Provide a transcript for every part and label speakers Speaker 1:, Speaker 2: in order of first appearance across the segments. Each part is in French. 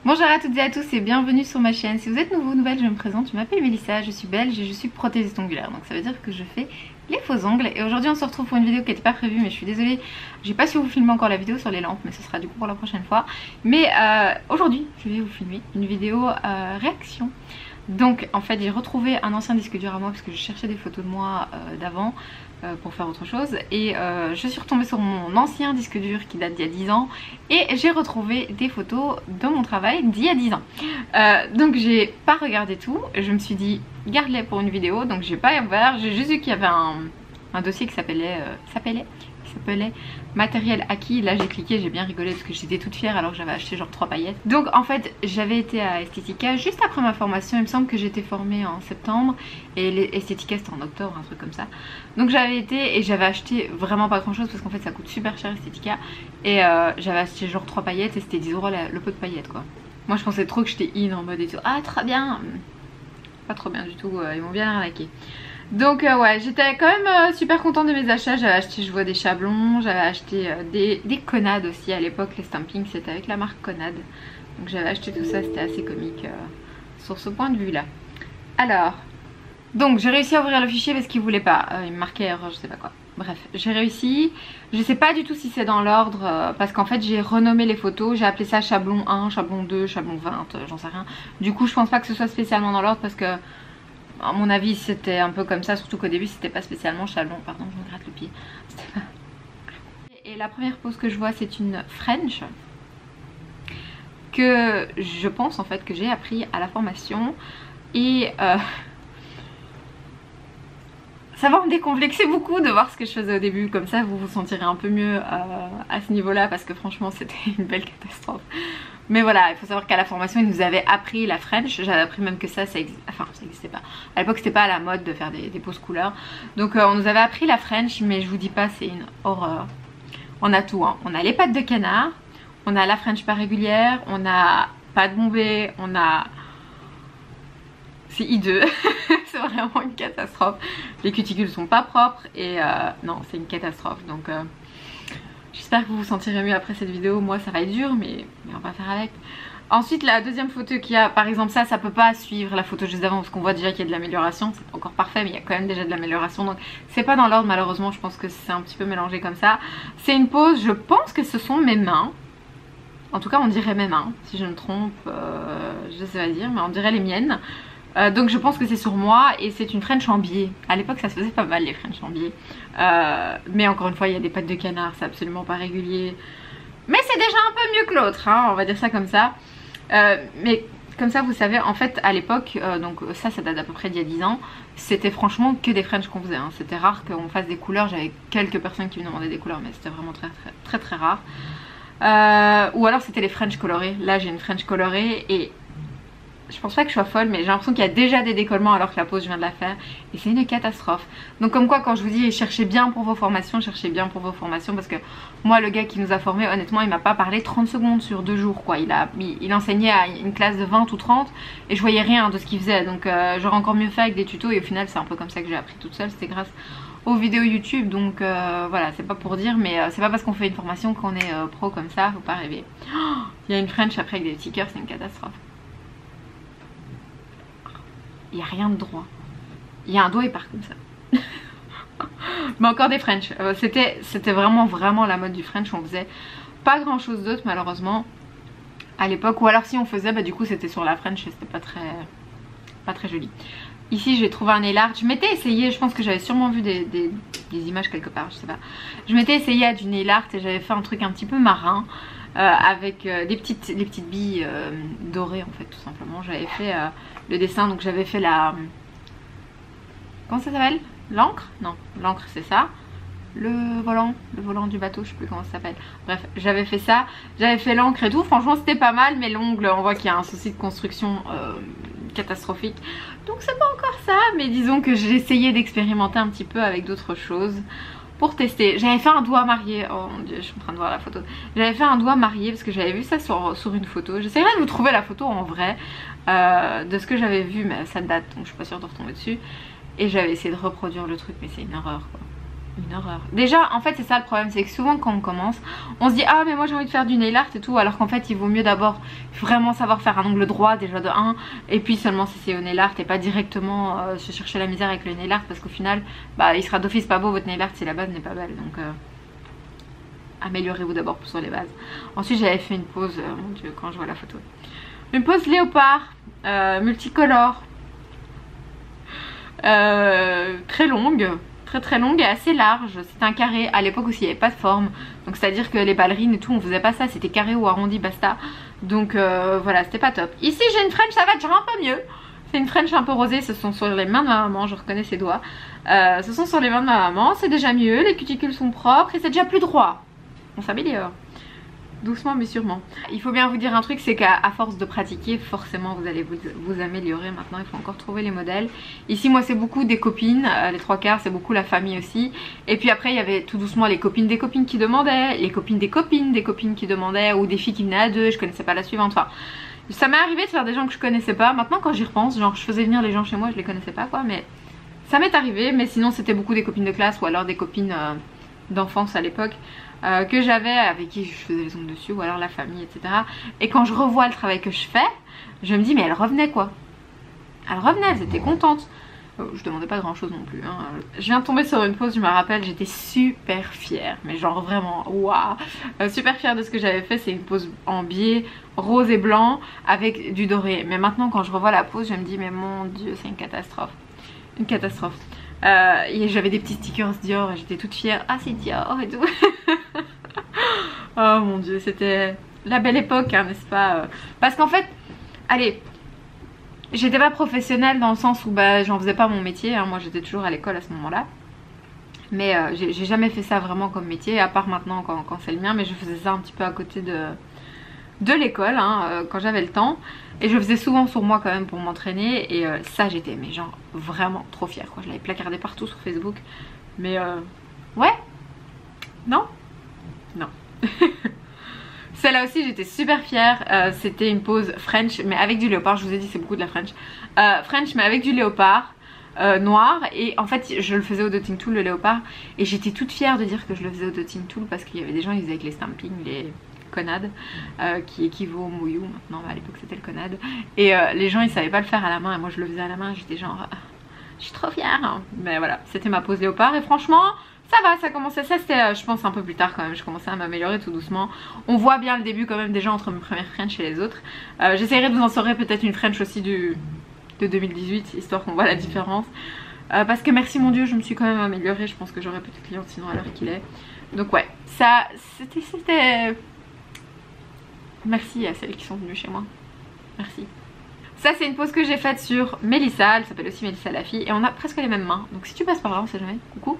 Speaker 1: Bonjour à toutes et à tous et bienvenue sur ma chaîne. Si vous êtes nouveau ou nouvelle, je me présente, je m'appelle Mélissa, je suis belge et je suis prothésiste ongulaire. Donc ça veut dire que je fais les faux ongles. Et aujourd'hui on se retrouve pour une vidéo qui n'était pas prévue, mais je suis désolée, j'ai pas su vous filmer encore la vidéo sur les lampes, mais ce sera du coup pour la prochaine fois. Mais aujourd'hui je vais vous filmer une vidéo réaction. Donc en fait j'ai retrouvé un ancien disque dur à moi parce que je cherchais des photos de moi d'avant pour faire autre chose, et je suis retombée sur mon ancien disque dur qui date d'il y a 10 ans et j'ai retrouvé des photos de mon travail d'il y a 10 ans. Donc j'ai pas regardé tout, je me suis dit garde-les pour une vidéo, donc j'ai pas ouvert, j'ai juste vu qu'il y avait un dossier qui s'appelait matériel acquis. Là j'ai cliqué, j'ai bien rigolé parce que j'étais toute fière alors que j'avais acheté genre 3 paillettes. Donc en fait j'avais été à Estetica juste après ma formation, il me semble que j'étais formée en septembre et Estetica c'était en octobre, un truc comme ça. Donc j'avais été et j'avais acheté vraiment pas grand chose parce qu'en fait ça coûte super cher Estetica, et j'avais acheté genre 3 paillettes et c'était 10 € le pot de paillettes quoi. Moi je pensais trop que j'étais in en mode et tout, ah très bien, pas trop bien du tout, ils m'ont bien arnaqué. Donc ouais, j'étais quand même super contente de mes achats. J'avais acheté, je vois, des chablons, j'avais acheté des Conad aussi à l'époque, les stampings c'était avec la marque Conad. Donc j'avais acheté tout ça, c'était assez comique sur ce point de vue là. Alors, donc j'ai réussi à ouvrir le fichier parce qu'il voulait pas, il me marquait erreur, je sais pas quoi. Bref, j'ai réussi. Je sais pas du tout si c'est dans l'ordre parce qu'en fait j'ai renommé les photos, j'ai appelé ça chablon 1, chablon 2, chablon 20, j'en sais rien. Du coup je pense pas que ce soit spécialement dans l'ordre parce que à mon avis c'était un peu comme ça, surtout qu'au début c'était pas spécialement chablon. Pardon, je me gratte le pied. Pas... Et la première pose que je vois c'est une French que je pense en fait que j'ai appris à la formation, et ça va me décomplexer beaucoup de voir ce que je faisais au début, comme ça vous vous sentirez un peu mieux à ce niveau là parce que franchement c'était une belle catastrophe. Mais voilà, il faut savoir qu'à la formation, ils nous avaient appris la French. J'avais appris même que ça existait pas. À l'époque, c'était pas à la mode de faire des poses couleurs. Donc, on nous avait appris la French, mais je vous dis pas, c'est une horreur. On a tout, hein. On a les pattes de canard, on a la French pas régulière, on a pas de bombée, on a... C'est hideux. C'est vraiment une catastrophe. Les cuticules sont pas propres et non, c'est une catastrophe. Donc... j'espère que vous vous sentirez mieux après cette vidéo. Moi ça va être dur mais on va faire avec. Ensuite la deuxième photo qu'il y a, par exemple ça peut pas suivre la photo juste d'avant parce qu'on voit déjà qu'il y a de l'amélioration. C'est pas encore parfait mais il y a quand même déjà de l'amélioration, donc c'est pas dans l'ordre malheureusement. Je pense que c'est un petit peu mélangé comme ça. C'est une pose, je pense que ce sont mes mains. En tout cas on dirait mes mains, si je me trompe je sais pas dire, mais on dirait les miennes. Donc je pense que c'est sur moi et c'est une French en biais. À l'époque ça se faisait pas mal les French en biais. Mais encore une fois il y a des pattes de canard, c'est absolument pas régulier. Mais c'est déjà un peu mieux que l'autre, hein, on va dire ça comme ça. Mais comme ça vous savez, en fait à l'époque, donc ça date d'à peu près d'il y a 10 ans, c'était franchement que des French qu'on faisait, hein. C'était rare qu'on fasse des couleurs, j'avais quelques personnes qui me demandaient des couleurs mais c'était vraiment très rare. Ou alors c'était les French colorés. Là j'ai une French colorée et... je pense pas que je sois folle mais j'ai l'impression qu'il y a déjà des décollements alors que la pose je viens de la faire et c'est une catastrophe. Donc comme quoi quand je vous dis cherchez bien pour vos formations, cherchez bien pour vos formations, parce que moi le gars qui nous a formés honnêtement il m'a pas parlé 30 secondes sur 2 jours quoi. Il enseignait à une classe de 20 ou 30 et je voyais rien de ce qu'il faisait, donc j'aurais encore mieux fait avec des tutos, et au final c'est un peu comme ça que j'ai appris toute seule, c'était grâce aux vidéos YouTube. Donc voilà, c'est pas pour dire mais c'est pas parce qu'on fait une formation qu'on est pro comme ça, faut pas rêver. Il y a une French après avec des petits cœurs, c'est une catastrophe. Il n'y a rien de droit. Il y a un doigt et part comme ça. Mais encore des French. C'était vraiment la mode du French. On faisait pas grand chose d'autre malheureusement à l'époque. Ou alors si on faisait, bah du coup c'était sur la French et c'était pas très joli. Ici j'ai trouvé un nail art. Je m'étais essayé, je pense que j'avais sûrement vu des images quelque part, je sais pas. Je m'étais essayé à du nail art et j'avais fait un truc un petit peu marin. Avec des petites billes dorées en fait tout simplement. J'avais fait le dessin, donc j'avais fait la... comment ça s'appelle? L'encre? Non, l'encre c'est ça. Le volant du bateau, je sais plus comment ça s'appelle. Bref, j'avais fait ça, j'avais fait l'encre et tout. Franchement c'était pas mal, mais l'ongle on voit qu'il y a un souci de construction catastrophique. Donc c'est pas encore ça, mais disons que j'ai essayé d'expérimenter un petit peu avec d'autres choses pour tester. J'avais fait un doigt marié, oh mon dieu je suis en train de voir la photo. J'avais fait un doigt marié parce que j'avais vu ça sur une photo. J'essaierai de vous trouver la photo en vrai de ce que j'avais vu, mais ça date donc je suis pas sûre de retomber dessus. Et j'avais essayé de reproduire le truc mais c'est une horreur quoi. une horreur. Déjà en fait c'est ça le problème, c'est que souvent quand on commence on se dit ah mais moi j'ai envie de faire du nail art et tout, alors qu'en fait il vaut mieux d'abord vraiment savoir faire un ongle droit déjà de 1, et puis seulement si c'est au nail art et pas directement se chercher la misère avec le nail art, parce qu'au final bah il sera d'office pas beau votre nail art si la base n'est pas belle. Donc améliorez-vous d'abord sur les bases. Ensuite j'avais fait une pose, mon dieu quand je vois la photo, une pose léopard multicolore, très longue, très longue et assez large. C'était un carré, à l'époque aussi il n'y avait pas de forme, donc c'est à dire que les ballerines et tout on faisait pas ça, c'était carré ou arrondi basta. Donc voilà, c'était pas top. Ici j'ai une French, ça va déjà un peu mieux. C'est une French un peu rosée, ce sont sur les mains de ma maman, je reconnais ses doigts. Ce sont sur les mains de ma maman, c'est déjà mieux, les cuticules sont propres et c'est déjà plus droit. On s'améliore. Doucement mais sûrement. Il faut bien vous dire un truc, c'est qu'à force de pratiquer, forcément vous allez vous améliorer. Maintenant il faut encore trouver les modèles. Ici moi c'est beaucoup des copines, les trois quarts c'est beaucoup la famille aussi. Et puis après il y avait tout doucement les copines des copines qui demandaient, les copines des copines qui demandaient, ou des filles qui venaient à deux, je connaissais pas la suivante. Enfin ça m'est arrivé de faire des gens que je connaissais pas. Maintenant quand j'y repense, genre je faisais venir les gens chez moi, je les connaissais pas quoi, mais ça m'est arrivé. Mais sinon c'était beaucoup des copines de classe ou alors des copines d'enfance à l'époque. Que j'avais, avec qui je faisais les ongles dessus, ou alors la famille, etc. Et quand je revois le travail que je fais, je me dis mais elle revenait quoi. Elle revenait, elle était contente. Je demandais pas grand chose non plus hein. Je viens de tomber sur une pose, je me rappelle, j'étais super fière, mais genre vraiment waouh, super fière de ce que j'avais fait. C'est une pose en biais rose et blanc avec du doré. Mais maintenant quand je revois la pose, je me dis mais mon dieu, c'est une catastrophe. Une catastrophe. J'avais des petits stickers Dior et j'étais toute fière. Ah c'est Dior et tout. Oh mon dieu, c'était la belle époque hein, n'est-ce pas. Parce qu'en fait, allez, j'étais pas professionnelle dans le sens où bah, j'en faisais pas mon métier hein. Moi j'étais toujours à l'école à ce moment là. Mais j'ai jamais fait ça vraiment comme métier, à part maintenant quand c'est le mien. Mais je faisais ça un petit peu à côté de l'école hein, quand j'avais le temps. Et je faisais souvent sur moi quand même pour m'entraîner. Et ça j'étais mais genre vraiment trop fière quoi. Je l'avais placardé partout sur Facebook. Mais ouais. Non. Non. Celle-là aussi j'étais super fière. C'était une pose French mais avec du léopard. Je vous ai dit c'est beaucoup de la French. French mais avec du léopard noir. Et en fait je le faisais au dotting tool le léopard. Et j'étais toute fière de dire que je le faisais au dotting tool. Parce qu'il y avait des gens ils faisaient avec les stampings, les conades qui équivaut au mouillou maintenant, à l'époque c'était le conade. Et les gens ils savaient pas le faire à la main et moi je le faisais à la main. J'étais genre je suis trop fière hein. Mais voilà, c'était ma pose léopard et franchement ça va, ça commençait, ça c'était je pense un peu plus tard quand même, je commençais à m'améliorer tout doucement. On voit bien le début quand même déjà entre mes premières French et les autres. J'essaierai de vous en saurer peut-être une French aussi de 2018, histoire qu'on voit la différence. Parce que merci mon dieu, je me suis quand même améliorée, je pense que j'aurais peut-être cliente sinon à l'heure qu'il est. Donc ouais, ça c'était... Merci à celles qui sont venues chez moi, merci. Ça c'est une pose que j'ai faite sur Mélissa, elle s'appelle aussi Mélissa la fille et on a presque les mêmes mains. Donc si tu passes par là on sait jamais, coucou.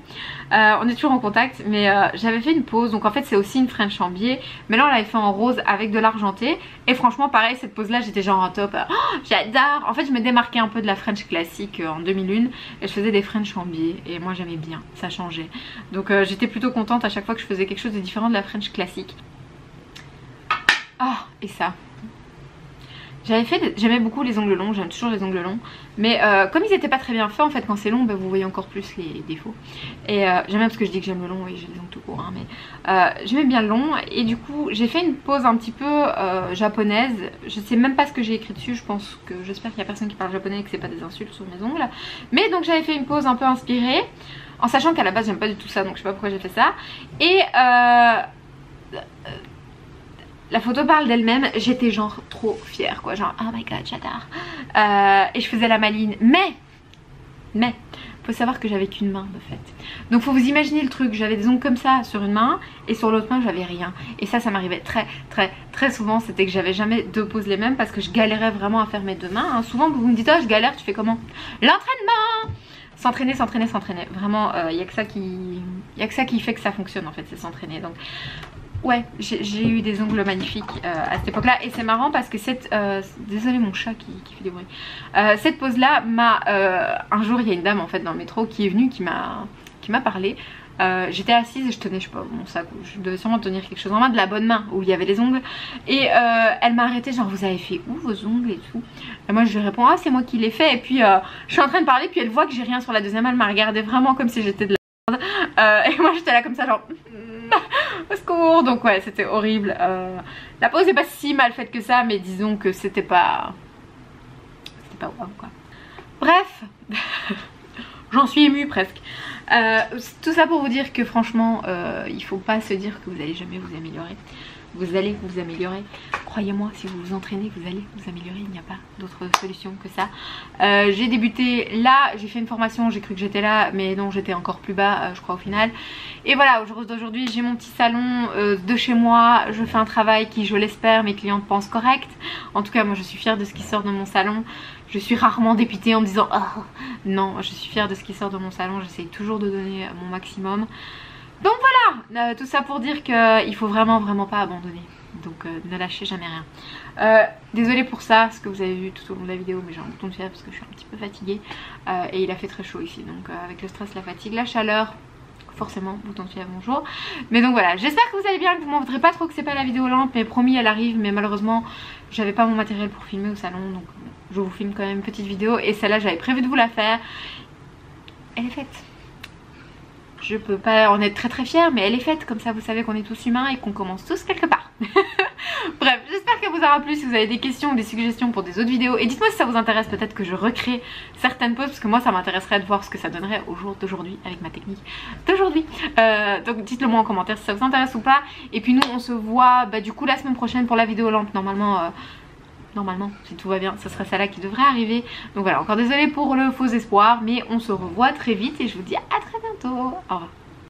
Speaker 1: On est toujours en contact mais j'avais fait une pose, donc en fait c'est aussi une French en biais. Mais là on l'avait fait en rose avec de l'argenté. Et franchement pareil cette pose là j'étais genre en top, oh, j'adore. En fait je me démarquais un peu de la French classique en 2001 et je faisais des French en biais. Et moi j'aimais bien, ça changeait. Donc j'étais plutôt contente à chaque fois que je faisais quelque chose de différent de la French classique. Oh et ça, j'aimais beaucoup les ongles longs, j'aime toujours les ongles longs. Mais comme ils étaient pas très bien faits en fait quand c'est long, bah, vous voyez encore plus les défauts. Et j'aime bien parce que je dis que j'aime le long, oui j'ai les ongles tout court hein, mais j'aimais bien le long. Et du coup j'ai fait une pose un petit peu japonaise. Je sais même pas ce que j'ai écrit dessus, j'espère qu'il y a personne qui parle japonais et que c'est pas des insultes sur mes ongles. Mais donc j'avais fait une pose un peu inspirée, en sachant qu'à la base j'aime pas du tout ça, donc je sais pas pourquoi j'ai fait ça. Et la photo parle d'elle-même, j'étais genre trop fière quoi, genre oh my god j'adore. Et je faisais la maline, mais faut savoir que j'avais qu'une main de fait. Donc faut vous imaginer le truc, j'avais des ongles comme ça sur une main et sur l'autre main j'avais rien. Et ça m'arrivait très souvent, c'était que j'avais jamais deux poses les mêmes parce que je galérais vraiment à faire mes deux mains hein. Souvent vous me dites oh je galère, tu fais comment? L'entraînement, s'entraîner, vraiment il y a que ça qui fait que ça fonctionne en fait, c'est s'entraîner. Donc ouais, j'ai eu des ongles magnifiques à cette époque là. Et c'est marrant parce que désolé mon chat qui fait des bruits. Cette pose là m'a un jour il y a une dame en fait dans le métro qui est venue, qui m'a parlé. J'étais assise et je tenais je sais pas mon sac, je devais sûrement tenir quelque chose en main, de la bonne main où il y avait les ongles. Et elle m'a arrêté genre vous avez fait où vos ongles et tout. Et moi je lui réponds ah c'est moi qui l'ai fait. Et puis je suis en train de parler puis elle voit que j'ai rien sur la deuxième, elle m'a regardé vraiment comme si j'étais de la Et moi j'étais là comme ça genre au secours. Donc ouais, c'était horrible. La pause est pas si mal faite que ça, mais disons que c'était pas wow quoi. Bref, j'en suis émue presque. Tout ça pour vous dire que franchement il faut pas se dire que vous allez jamais vous améliorer. Vous allez vous améliorer, croyez-moi, si vous vous entraînez vous allez vous améliorer, il n'y a pas d'autre solution que ça. J'ai débuté là, j'ai fait une formation, j'ai cru que j'étais là mais non, j'étais encore plus bas je crois au final. Et voilà, aujourd'hui j'ai mon petit salon de chez moi, je fais un travail qui je l'espère mes clientes pensent correct. En tout cas moi je suis fière de ce qui sort de mon salon. Je suis rarement dépitée en me disant oh non, je suis fière de ce qui sort de mon salon, j'essaye toujours de donner mon maximum. Donc voilà, tout ça pour dire qu'il faut vraiment pas abandonner. Donc ne lâchez jamais rien. Désolée pour ça, ce que vous avez vu tout au long de la vidéo, mais j'ai un bouton de fièvre parce que je suis un petit peu fatiguée. Et il a fait très chaud ici, donc avec le stress, la fatigue, la chaleur, forcément, bouton de fièvre, bonjour. Mais donc voilà, j'espère que vous allez bien, que vous m'en voudrez pas trop que c'est pas la vidéo lampe, mais promis elle arrive, mais malheureusement j'avais pas mon matériel pour filmer au salon, donc je vous filme quand même une petite vidéo. Et celle-là j'avais prévu de vous la faire, elle est faite. Je peux pas en être très fière, mais elle est faite, comme ça vous savez qu'on est tous humains et qu'on commence tous quelque part. Bref, j'espère qu'elle vous aura plu. Si vous avez des questions ou des suggestions pour des autres vidéos, et dites-moi si ça vous intéresse, peut-être que je recrée certaines poses, parce que moi ça m'intéresserait de voir ce que ça donnerait au jour d'aujourd'hui avec ma technique d'aujourd'hui. Donc dites-le moi en commentaire si ça vous intéresse ou pas. Et puis nous on se voit du coup la semaine prochaine pour la vidéo lampe. Normalement, si tout va bien, ce serait ça là qui devrait arriver. Donc voilà, encore désolée pour le faux espoir, mais on se revoit très vite et je vous dis à très bientôt. Au revoir.